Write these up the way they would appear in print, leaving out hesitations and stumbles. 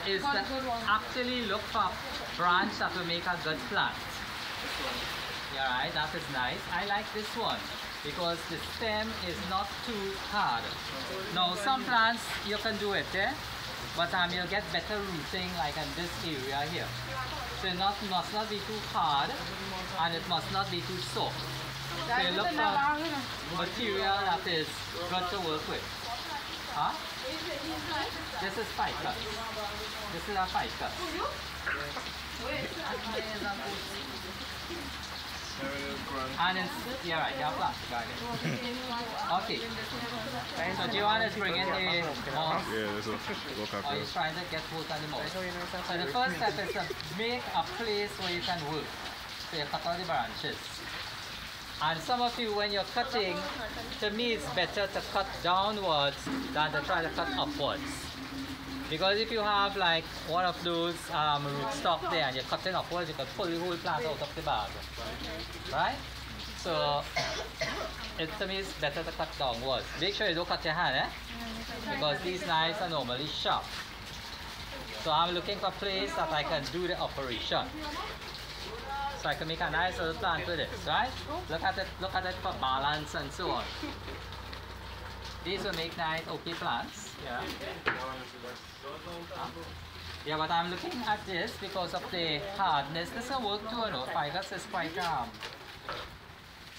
Is to actually look for branch that will make a good plant. Yeah, right, that is nice. I like this one because the stem is not too hard. Now some plants you can do it, eh? But you'll get better rooting like in this area here. So it must not be too hard and it must not be too soft. So you look for material that is good to work with. Huh? This is ficus. This is a ficus. And it's, yeah, right, you have plastic bag. Okay. So do you want to bring in the moss? Yeah, that's what Or you're trying to get both of the moss? So the first step is to make a place where you can work. So you cut all the branches. And some of you, when you're cutting, to me it's better to cut downwards than to try to cut upwards. Because if you have like one of those rootstock there and you're cutting upwards, you can pull the whole plant out of the bag. Right? So, to me it's better to cut downwards. Make sure you don't cut your hand, eh? Because these knives are normally sharp. So I'm looking for a place that I can do the operation. So I can make a nice little plant with it, right? Look at it for balance and so on. These will make nice okay plants. Yeah. Yeah, but I'm looking at this because of the hardness. This will work too, you know. Ficus is quite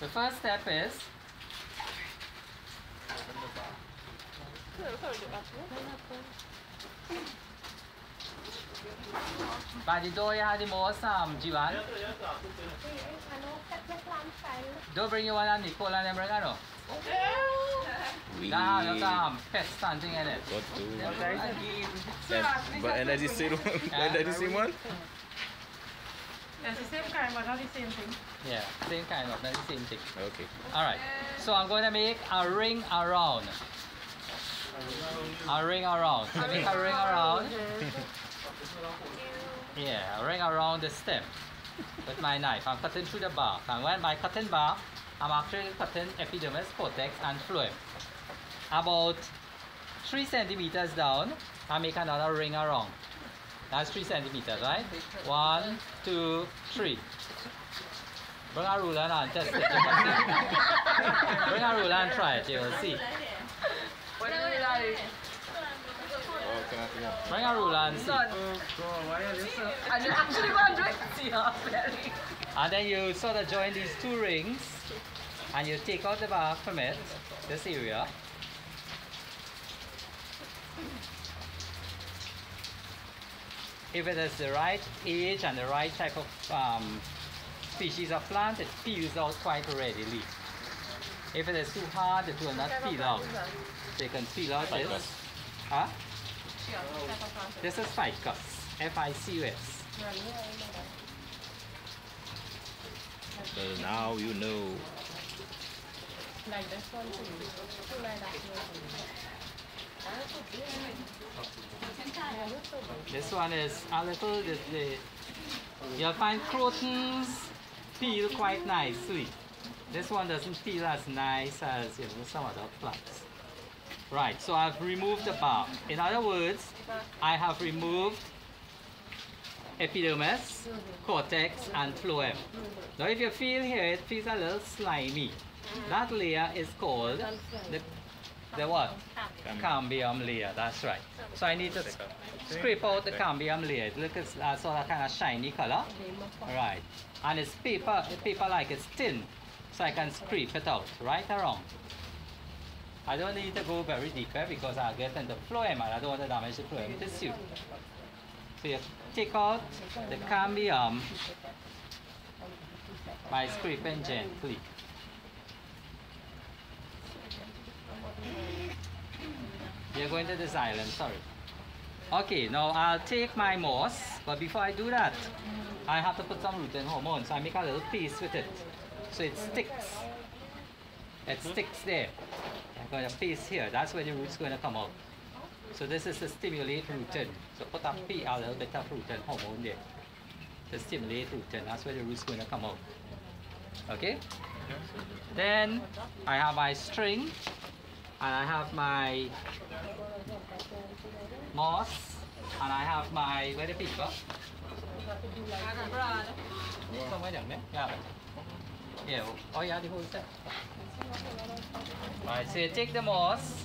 The first step is by the door you have the most Jivan. Don't bring you one and Nicole and them bring no. Nah, you can pest something in it. But and that's the same one? And that's the same one? It's the same kind, but not the same thing. Yeah, same kind of, not the same thing. Okay. Alright, so I'm going to make a ring around. A ring around. So make a ring around. Yeah, a ring around the stem with my knife. I'm cutting through the bark. And when by cutting bark, I'm actually cutting epidermis, cortex, and phloem. About 3 centimeters down, I make another ring around. That's 3 centimeters, right? 1, 2, 3. Bring a ruler and test it. You can see. Bring a ruler and try it. You will see. Bring a ruler and see. And you actually want to do it. And then you sort of join these 2 rings and you take out the bark from it, this area. If it is the right age and the right type of species of plant, it peels out quite readily. If it is too hard, it will not peel out. So you can peel out this. Huh? This is ficus. F-I-C-U-S. So now you know. Like this one too. Like that one. This one is a little, you'll find crotons peel quite nicely. This one doesn't peel as nice as some other plants. Right, so I've removed the bark. In other words, I have removed epidermis, cortex, and phloem. Now if you feel here, it feels a little slimy. That layer is called the what? Cambium layer, that's right. So I need to scrape out the cambium layer. It looks sort of kind of shiny color. Right, and it's paper like it's thin. So I can scrape it out, right around. I don't need to go very deep because I'll get into phloem and I don't want to damage the phloem tissue. So you take out the cambium by scraping gently. You're going to the xylem, sorry. Okay, now I'll take my moss, but before I do that, I have to put some rooting hormone, so I make a little paste with it. So it sticks. It sticks there. I'm going to paste here. That's where the root's going to come out. So this is to stimulate rooting. So put a little bit of rooting hormone there to stimulate rooting. That's where the root's going to come out. Okay? Then I have my string and I have my moss And I have my, where the paper? Somewhere down there? Yeah. Yeah, oh yeah, the whole set. Alright, so you take the moss.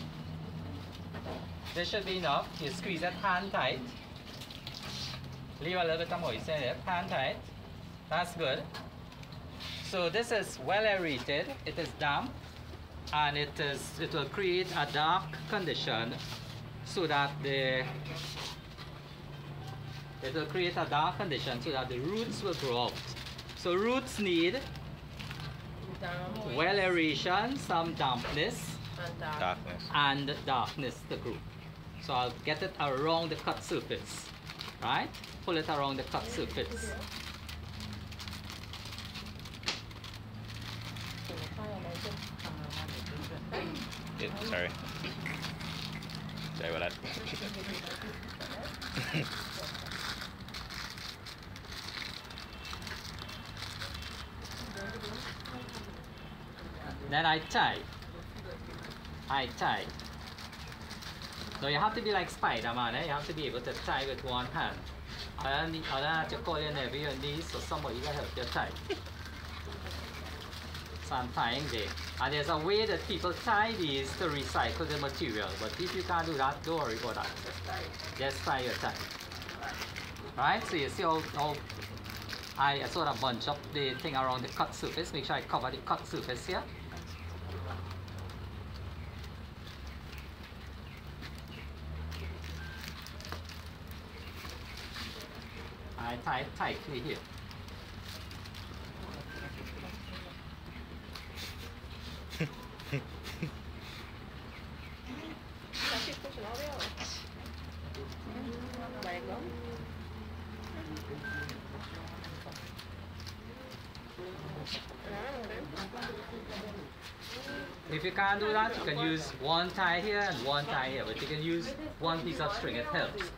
This should be enough. You squeeze it hand tight. Leave a little bit of moisture in it, hand tight. That's good. So this is well aerated, it is damp, and it will create a dark condition so that the roots will grow out. So roots need well aeration, some dampness, and darkness to grow. So I'll get it around the cut surface, right? Pull it around the cut surface. Sorry. Sorry about that. Then I tie. Now you have to be like Spider-Man, eh? You have to be able to tie with one hand. I don't have to call your nephew or niece, so somebody will help you tie. So I'm tying there. And there's a way that people tie these to recycle the material. But if you can't do that, don't worry about that. Just tie your tie. Right? So you see how I sort of bunch up the thing around the cut surface. Make sure I cover the cut surface here. I tie it tightly here. If you can't do that, you can use one tie here and one tie here, but you can use one piece of string, it helps.